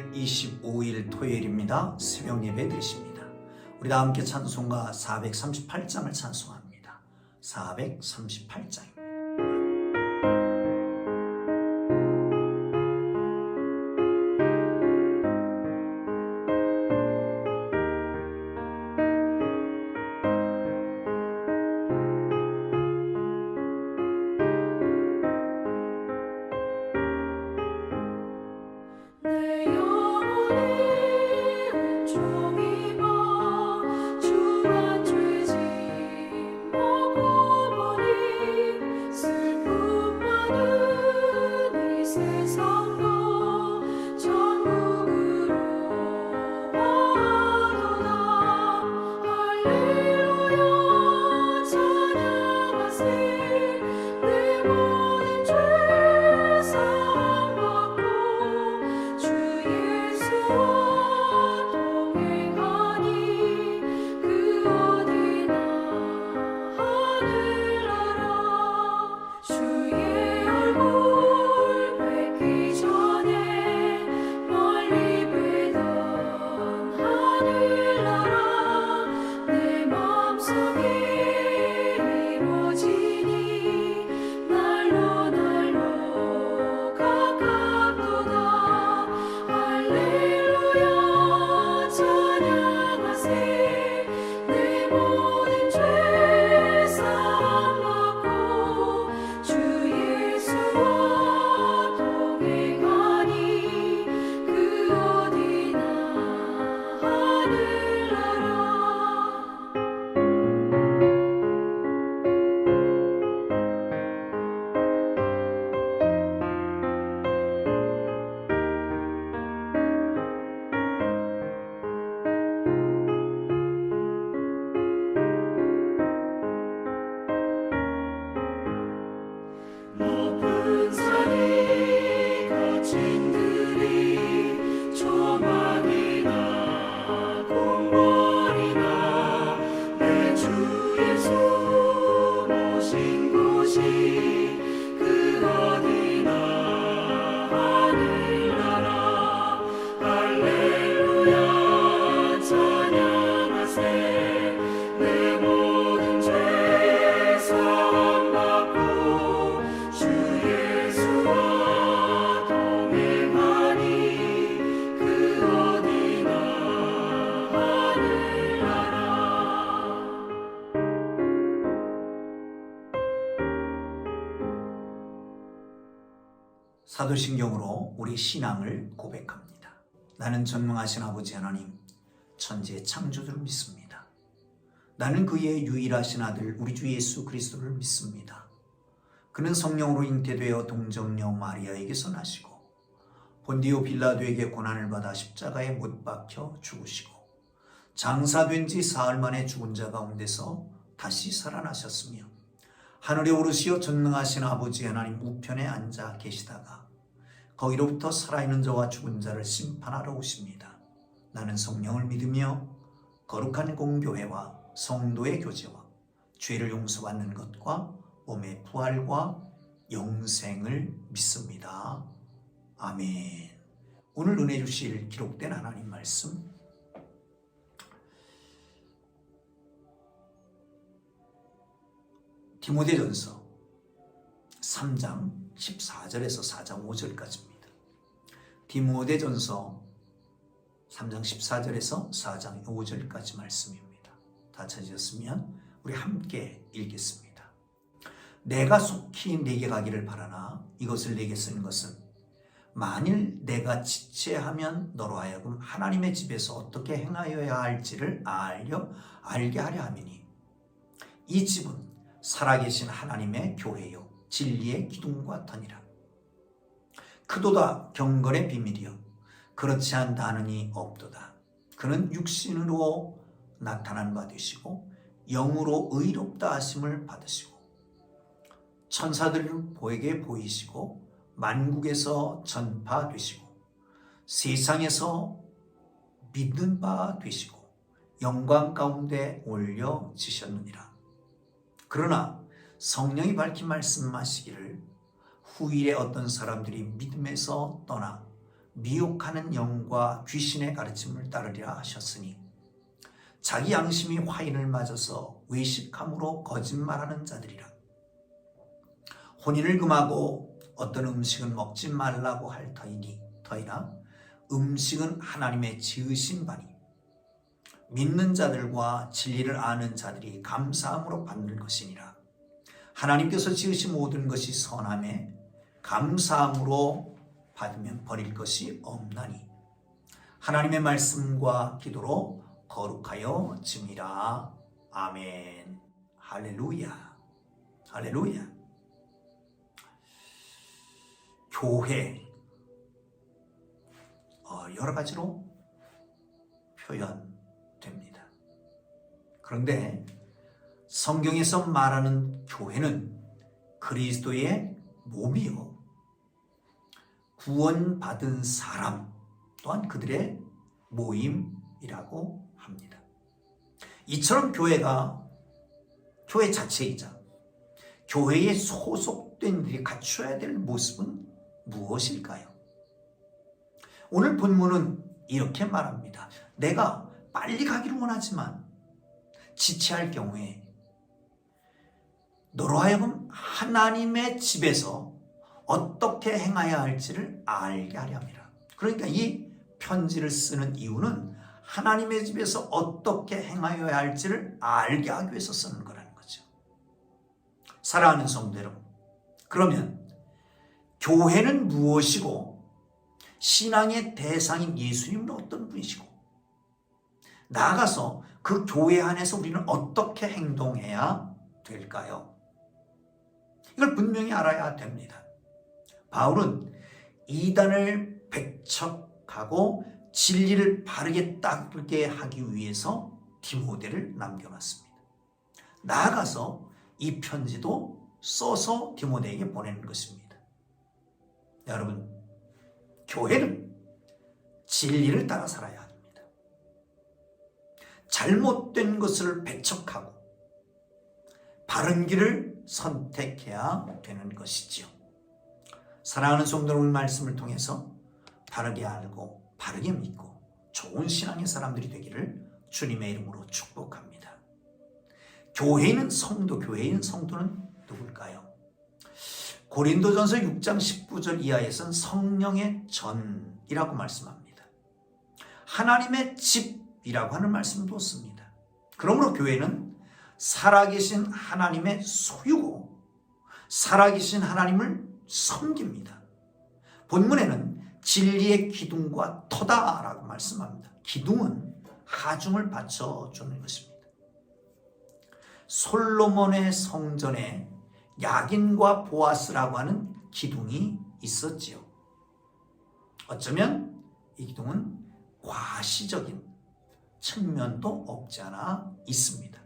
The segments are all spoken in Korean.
6월 25일 토요일입니다. 새벽 예배 드리십니다. 우리 다 함께 찬송가 438장을 찬송합니다. 438장입니다. 사도신경으로 우리 신앙을 고백합니다. 나는 전능하신 아버지 하나님, 천지의 창조주를 믿습니다. 나는 그의 유일하신 아들 우리 주 예수 그리스도를 믿습니다. 그는 성령으로 잉태되어 동정녀 마리아에게서 나시고 본디오 빌라도에게 고난을 받아 십자가에 못 박혀 죽으시고 장사된 지 사흘 만에 죽은 자 가운데서 다시 살아나셨으며 하늘에 오르시어 전능하신 아버지 하나님 우편에 앉아 계시다가 거기로부터 살아있는 자와 죽은 자를 심판하러 오십니다. 나는 성령을 믿으며 거룩한 공교회와 성도의 교제와 죄를 용서받는 것과 몸의 부활과 영생을 믿습니다. 아멘. 오늘 은혜 주실 기록된 하나님 말씀 디모데전서 3장 14절에서 4장 5절까지입니다. 디모데전서 3장 14절에서 4장 5절까지 말씀입니다. 다 찾으셨으면 우리 함께 읽겠습니다. 내가 속히 내게 가기를 바라나 이것을 내게 쓰는 것은 만일 내가 지체하면 너로 하여금 하나님의 집에서 어떻게 행하여야 할지를 알게 하려 함이니 이 집은 살아계신 하나님의 교회요 진리의 기둥과 터니라. 크도다 경건의 비밀이요 그렇지 않다 하느니 없도다. 그는 육신으로 나타난 바 되시고 영으로 의롭다 하심을 받으시고 천사들에게 보이시고 만국에서 전파되시고 세상에서 믿는 바 되시고 영광 가운데 올려지셨느니라. 그러나 성령이 밝히 말씀하시기를 후일에 어떤 사람들이 믿음에서 떠나 미혹하는 영과 귀신의 가르침을 따르리라 하셨으니 자기 양심이 화인을 맞아서 외식함으로 거짓말하는 자들이라. 혼인을 금하고 어떤 음식은 먹지 말라고 할 터이나 음식은 하나님의 지으신 바니 믿는 자들과 진리를 아는 자들이 감사함으로 받는 것이니라. 하나님께서 지으신 모든 것이 선함에 감사함으로 받으면 버릴 것이 없나니 하나님의 말씀과 기도로 거룩하여 짐이라. 아멘. 할렐루야. 할렐루야. 교회 여러 가지로 표현됩니다. 그런데 성경에서 말하는 교회는 그리스도의 몸이요 구원받은 사람 또한 그들의 모임이라고 합니다. 이처럼 교회가 교회 자체이자 교회에 소속된 이들이 갖춰야 될 모습은 무엇일까요? 오늘 본문은 이렇게 말합니다. 내가 빨리 가기를 원하지만 지체할 경우에 너로 하여금 하나님의 집에서 어떻게 행해야 할지를 알게 하려 함이라. 그러니까 이 편지를 쓰는 이유는 하나님의 집에서 어떻게 행하여야 할지를 알게 하기 위해서 쓰는 거라는 거죠. 사랑하는 성도 여러분, 그러면 교회는 무엇이고 신앙의 대상인 예수님은 어떤 분이시고 나아가서 그 교회 안에서 우리는 어떻게 행동해야 될까요? 이걸 분명히 알아야 됩니다. 바울은 이단을 배척하고 진리를 바르게 닦게 하기 위해서 디모데를 남겨놨습니다. 나아가서 이 편지도 써서 디모데에게 보내는 것입니다. 여러분, 교회는 진리를 따라 살아야 합니다. 잘못된 것을 배척하고 바른 길을 선택해야 되는 것이지요. 사랑하는 성도 여러분, 말씀을 통해서 바르게 알고 바르게 믿고 좋은 신앙의 사람들이 되기를 주님의 이름으로 축복합니다. 교회인 성도, 교회인 성도는 누굴까요? 고린도전서 6장 19절 이하에서는 성령의 전이라고 말씀합니다. 하나님의 집이라고 하는 말씀도 씁니다. 그러므로 교회는 살아계신 하나님의 소유고 살아계신 하나님을 섬깁니다. 본문에는 진리의 기둥과 터다라고 말씀합니다. 기둥은 하중을 받쳐주는 것입니다. 솔로몬의 성전에 야긴과 보아스라고 하는 기둥이 있었지요. 어쩌면 이 기둥은 과시적인 측면도 없지 않아 있습니다.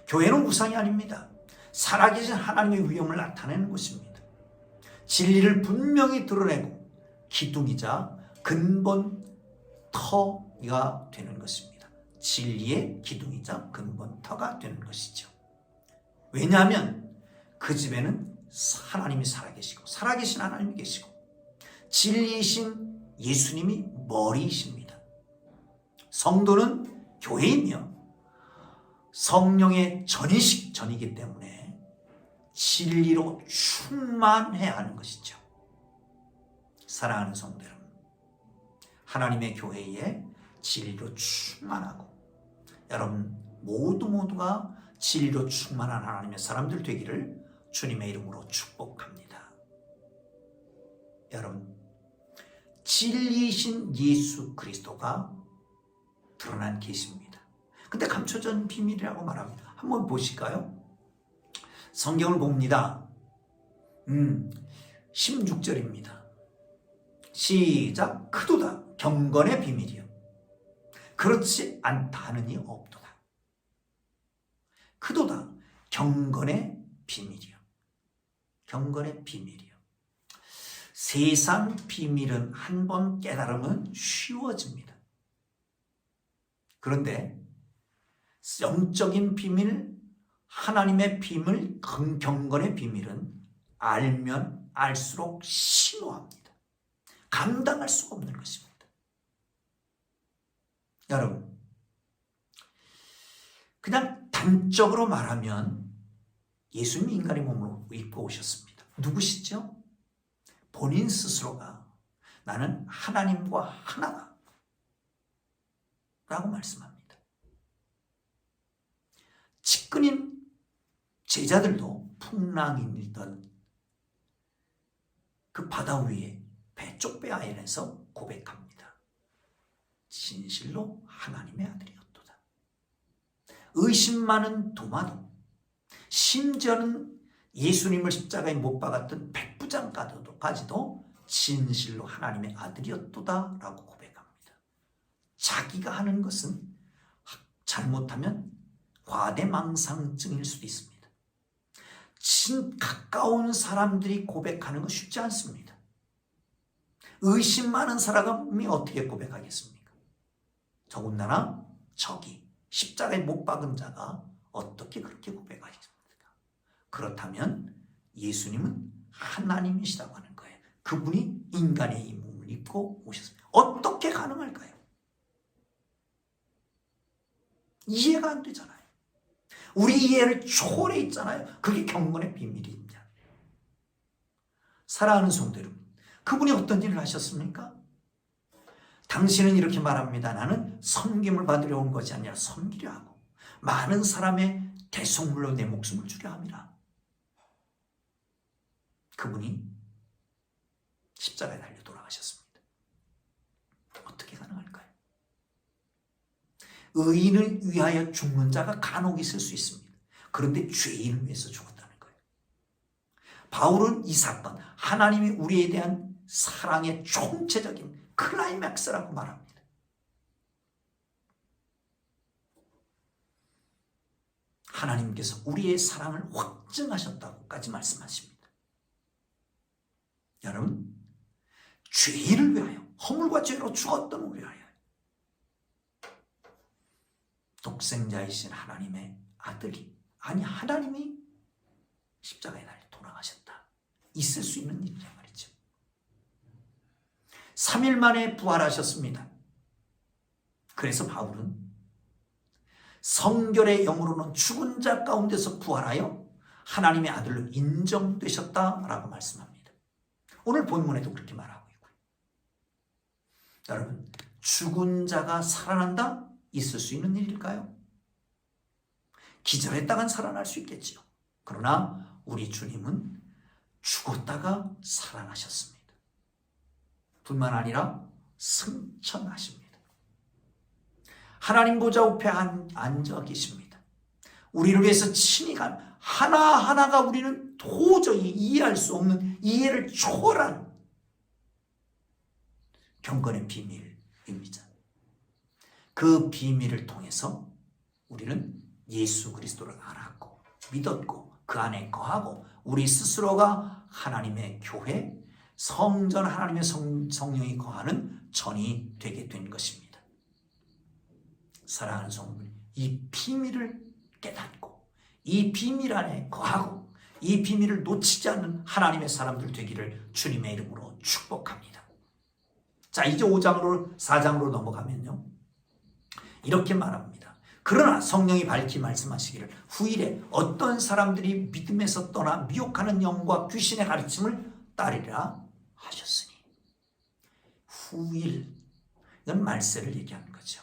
교회는 우상이 아닙니다. 살아계신 하나님의 위엄을 나타내는 곳입니다. 진리를 분명히 드러내고 기둥이자 근본 터가 되는 것입니다. 진리의 기둥이자 근본 터가 되는 것이죠. 왜냐하면 그 집에는 하나님이 살아계시고 살아계신 하나님이 계시고 진리이신 예수님이 머리이십니다. 성도는 교회이며 성령의 전이기 때문에 진리로 충만해야 하는 것이죠. 사랑하는 성도 여러분, 하나님의 교회에 진리로 충만하고 여러분 모두가 진리로 충만한 하나님의 사람들 되기를 주님의 이름으로 축복합니다. 여러분, 진리이신 예수 그리스도가 드러난 계시입니다. 근데 감춰진 비밀이라고 말합니다. 한번 보실까요? 성경을 봅니다. 16절입니다. 시작. 크도다 경건의 비밀이요 그렇지 않다 하느니 없도다. 크도다 경건의 비밀이요 경건의 비밀이요. 세상 비밀은 한 번 깨달으면 쉬워집니다. 그런데 영적인 비밀, 하나님의 비밀, 경건의 비밀은 알면 알수록 심오합니다. 감당할 수가 없는 것입니다. 여러분, 그냥 단적으로 말하면 예수님이 인간의 몸으로 입고 오셨습니다. 누구시죠? 본인 스스로가 나는 하나님과 하나다 라고 말씀합니다. 측근인 제자들도 풍랑이던 그 바다 위에 배 쪽배 아연에서 고백합니다. 진실로 하나님의 아들이었도다. 의심 많은 도마도, 심지어는 예수님을 십자가에 못 박았던 백부장까지도 진실로 하나님의 아들이었도다 라고 고백합니다. 자기가 하는 것은 잘못하면 과대망상증일 수도 있습니다. 가까운 사람들이 고백하는 건 쉽지 않습니다. 의심 많은 사람이 어떻게 고백하겠습니까? 더군다나 저기 십자가에 못 박은 자가 어떻게 그렇게 고백하겠습니까? 그렇다면 예수님은 하나님이시라고 하는 거예요. 그분이 인간의 이 몸을 입고 오셨습니다. 어떻게 가능할까요? 이해가 안 되잖아요. 우리 이해를 초월해 있잖아요. 그게 경건의 비밀입니다. 사랑하는 성도 여러분, 그분이 어떤 일을 하셨습니까? 당신은 이렇게 말합니다. 나는 섬김을 받으려 온 것이 아니라 섬기려 하고 많은 사람의 대속물로 내 목숨을 주려 함이라. 그분이 십자가에 달려 돌아가셨습니다. 어떻게 가능할까요? 의인을 위하여 죽는 자가 간혹 있을 수 있습니다. 그런데 죄인을 위해서 죽었다는 거예요. 바울은 이 사건, 하나님이 우리에 대한 사랑의 총체적인 클라이맥스라고 말합니다. 하나님께서 우리의 사랑을 확증하셨다고까지 말씀하십니다. 여러분, 죄인을 위하여, 허물과 죄로 죽었던 우리를 위하여 독생자이신 하나님의 아들이, 아니 하나님이 십자가에 달려 돌아가셨다. 있을 수 있는 일이란 말이죠. 3일 만에 부활하셨습니다. 그래서 바울은 성결의 영으로는 죽은 자 가운데서 부활하여 하나님의 아들로 인정되셨다라고 말씀합니다. 오늘 본문에도 그렇게 말하고 있고요. 여러분, 죽은 자가 살아난다? 있을 수 있는 일일까요? 기절했다간 살아날 수 있겠지요. 그러나 우리 주님은 죽었다가 살아나셨습니다. 뿐만 아니라 승천하십니다. 하나님 보좌 우편에 앉아 계십니다. 우리를 위해서 친히 간 하나하나가 우리는 도저히 이해할 수 없는 이해를 초월한 경건의 비밀입니다. 그 비밀을 통해서 우리는 예수 그리스도를 알았고 믿었고 그 안에 거하고 우리 스스로가 하나님의 교회, 성전 하나님의 성령이 거하는 전이 되게 된 것입니다. 사랑하는 성도들, 이 비밀을 깨닫고 이 비밀 안에 거하고 이 비밀을 놓치지 않는 하나님의 사람들 되기를 주님의 이름으로 축복합니다. 자, 이제 4장으로 넘어가면요, 이렇게 말합니다. 그러나 성령이 밝히 말씀하시기를 후일에 어떤 사람들이 믿음에서 떠나 미혹하는 영과 귀신의 가르침을 따르리라 하셨으니, 후일, 이건 말세를 얘기하는 거죠.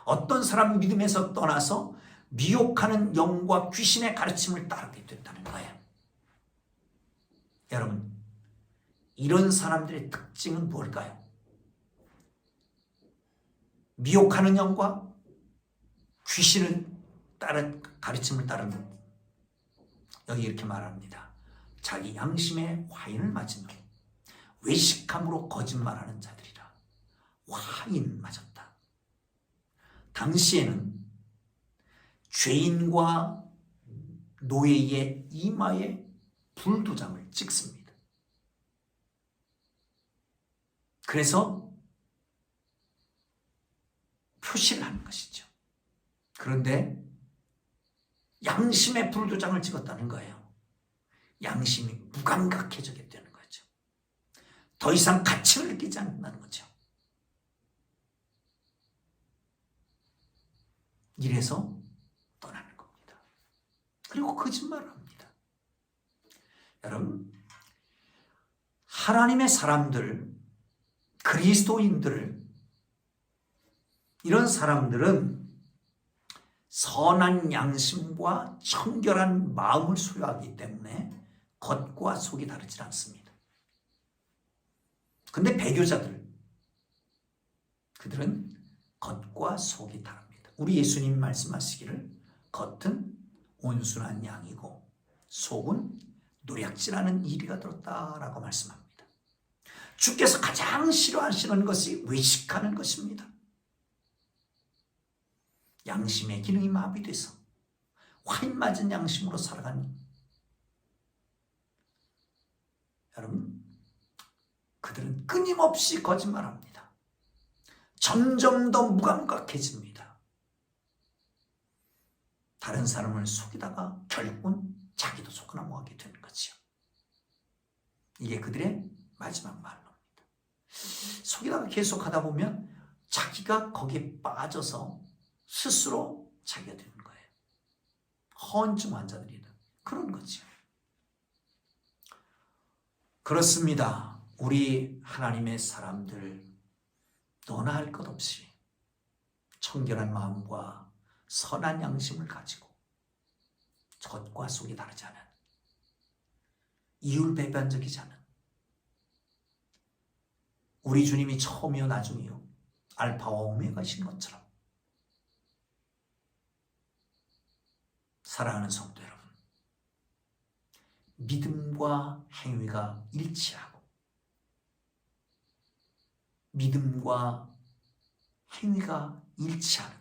어떤 사람 믿음에서 떠나서 미혹하는 영과 귀신의 가르침을 따르게 됐다는 거예요. 여러분, 이런 사람들의 특징은 뭘까요? 미혹하는 영과 귀신을 가르침을 따르는, 여기 이렇게 말합니다. 자기 양심의 화인을 맞으며 외식함으로 거짓말하는 자들이라. 화인 맞았다. 당시에는 죄인과 노예의 이마에 불도장을 찍습니다. 그래서 표시를 하는 것이죠. 그런데 양심의 불도장을 찍었다는 거예요. 양심이 무감각해지게 되는 거죠. 더 이상 가치를 느끼지 않는다는 거죠. 이래서 떠나는 겁니다. 그리고 거짓말을 합니다. 여러분, 하나님의 사람들, 그리스도인들, 이런 사람들은 선한 양심과 청결한 마음을 소유하기 때문에 겉과 속이 다르지 않습니다. 근데 배교자들, 그들은 겉과 속이 다릅니다. 우리 예수님 말씀하시기를 겉은 온순한 양이고 속은 노략질하는 이리가 들었다라고 말씀합니다. 주께서 가장 싫어하시는 것이 외식하는 것입니다. 양심의 기능이 마비돼서 와인 맞은 양심으로 살아가니 여러분, 그들은 끊임없이 거짓말합니다. 점점 더 무감각해집니다. 다른 사람을 속이다가 결국은 자기도 속아 넘어가게 되는 거지요. 이게 그들의 마지막 말로입니다. 속이다가 계속 하다 보면 자기가 거기에 빠져서 스스로 자기가 되는 거예요. 허언증 환자들이든 그런 거죠. 그렇습니다. 우리 하나님의 사람들, 너나 할 것 없이 청결한 마음과 선한 양심을 가지고 겉과 속이 다르지 않은, 이율배반적이지 않은, 우리 주님이 처음이요 나중이요 알파와 오메가이신 것처럼 사랑하는 성도 여러분, 믿음과 행위가 일치하고 믿음과 행위가 일치하는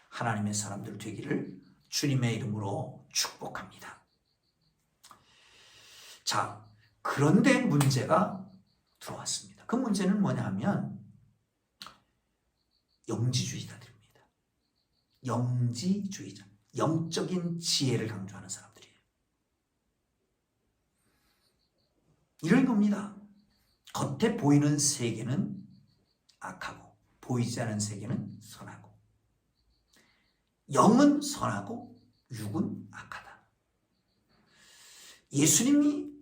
하나님의 사람들 되기를 주님의 이름으로 축복합니다. 자, 그런데 문제가 들어왔습니다. 그 문제는 뭐냐면 영지주의자들입니다. 영지주의자, 영적인 지혜를 강조하는 사람들이에요. 이런 겁니다. 겉에 보이는 세계는 악하고 보이지 않은 세계는 선하고, 영은 선하고 육은 악하다. 예수님이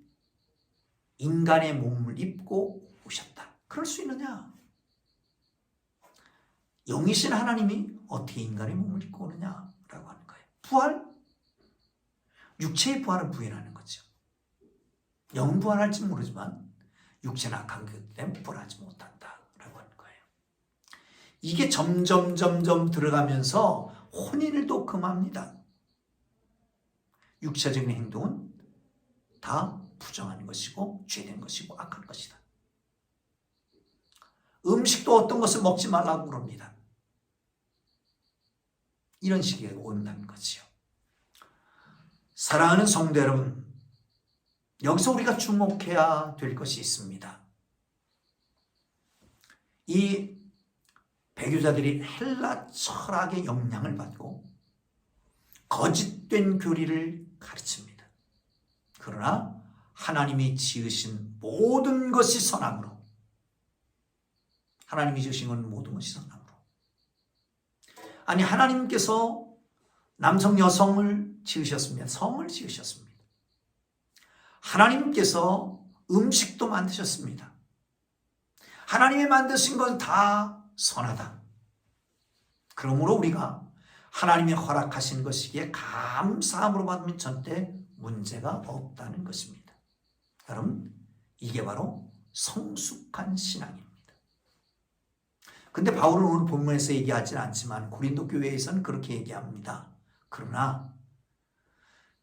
인간의 몸을 입고 오셨다. 그럴 수 있느냐? 영이신 하나님이 어떻게 인간의 몸을 입고 오느냐라고 하는 거예요. 부활? 육체의 부활을 부인하는 거죠. 영은 부활할지 모르지만 육체는 악한 것 때문에 부활하지 못한다라고 하는 거예요. 이게 점점 들어가면서 혼인을 또 금합니다. 육체적인 행동은 다 부정한 것이고 죄된 것이고 악한 것이다. 음식도 어떤 것을 먹지 말라고 그럽니다. 이런 식의 온다는 거지요. 사랑하는 성도 여러분, 여기서 우리가 주목해야 될 것이 있습니다. 이 배교자들이 헬라 철학의 영향을 받고 거짓된 교리를 가르칩니다. 그러나 하나님이 지으신 모든 것이 선함으로, 하나님이 지으신 건 모든 것이 선함으로, 아니 하나님께서 남성 여성을 지으셨습니다. 성을 지으셨습니다. 하나님께서 음식도 만드셨습니다. 하나님이 만드신 건 다 선하다. 그러므로 우리가 하나님이 허락하신 것이기에 감사함으로 받으면 절대 문제가 없다는 것입니다. 여러분, 이게 바로 성숙한 신앙입니다. 근데 바울은 오늘 본문에서 얘기하지는 않지만 고린도 교회에서는 그렇게 얘기합니다. 그러나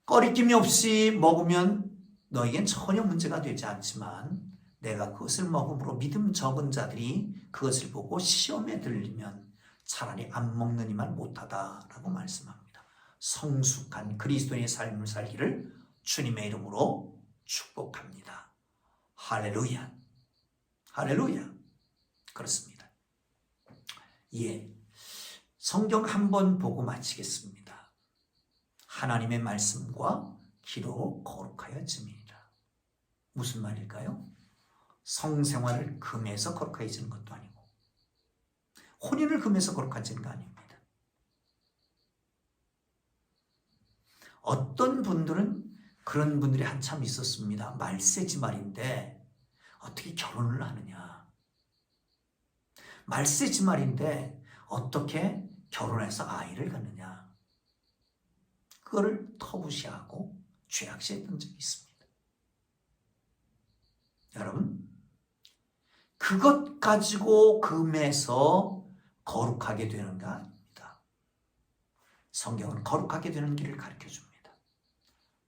꺼리낌이 없이 먹으면 너에겐 전혀 문제가 되지 않지만 내가 그것을 먹음으로 믿음 적은 자들이 그것을 보고 시험에 들리면 차라리 안 먹느니만 못하다라고 말씀합니다. 성숙한 그리스도인의 삶을 살기를 주님의 이름으로 축복합니다. 할렐루야. 할렐루야. 그렇습니다. 예, 성경 한번 보고 마치겠습니다. 하나님의 말씀과 기도 거룩하여 짐이라. 무슨 말일까요? 성생활을 금해서 거룩해지는 것도 아니고 혼인을 금해서 거룩해지는 거 아닙니다. 어떤 분들은 그런 분들이 한참 있었습니다. 말세지 말인데 어떻게 결혼을 하느냐. 말세지 말인데 어떻게 결혼해서 아이를 갖느냐. 그거를 터부시하고 죄악시했던 적이 있습니다. 여러분, 그것 가지고 금해서 거룩하게 되는 거 아닙니다. 성경은 거룩하게 되는 길을 가르쳐줍니다.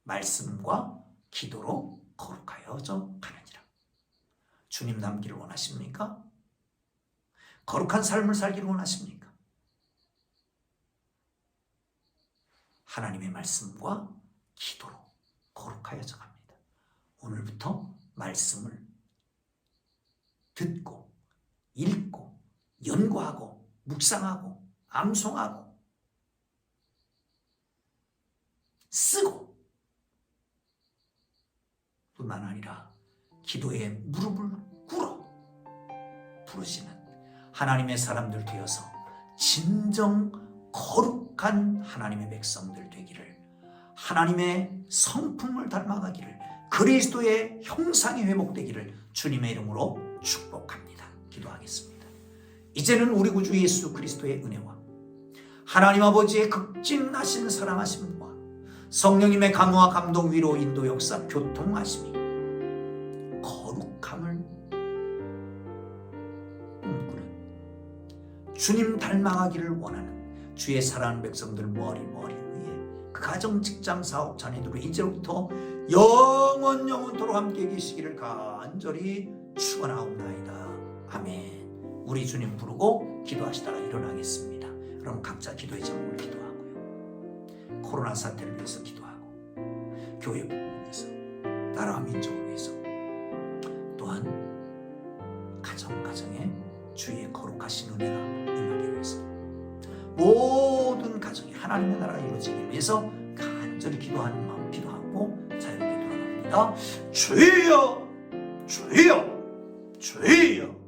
말씀과 기도로 거룩하여져 가느니라. 주님 닮기를 원하십니까? 거룩한 삶을 살기를 원하십니까? 하나님의 말씀과 기도로 거룩하여져 갑니다. 오늘부터 말씀을 듣고 읽고 연구하고 묵상하고 암송하고 쓰고 뿐만 아니라 기도에 무릎을 꿇어 부르시는 하나님의 사람들 되어서 진정 거룩한 하나님의 백성들 되기를, 하나님의 성품을 닮아가기를, 그리스도의 형상이 회복되기를 주님의 이름으로 축복합니다. 기도하겠습니다. 이제는 우리 구주 예수 그리스도의 은혜와 하나님 아버지의 극진하신 사랑하심과 성령님의 감화와 감동, 위로, 인도, 역사, 교통하심이 거룩함을 꿈꾸는 주님 닮아가기를 원하는 주의 사랑하는 백성들 머리 위에 그 가정, 직장, 사업, 자녀들로 이제부터 영원토록 함께 계시기를 간절히 축원하옵나이다. 아멘. 우리 주님 부르고 기도하시다가 일어나겠습니다. 그럼 각자 기도의 제목을 기도하고요. 코로나 사태를 위해서 기도하고, 교회 부분을 위해서, 나라 민족을 위해서, 또한 가정에 주의 거룩하신 은혜가 임하기 위해서, 모든 가정이 하나님의 나라가 이루어지기 위해서 간절히 기도하는 마음 기도하고 자유롭게 돌아갑니다. 주여, 주여, 주여.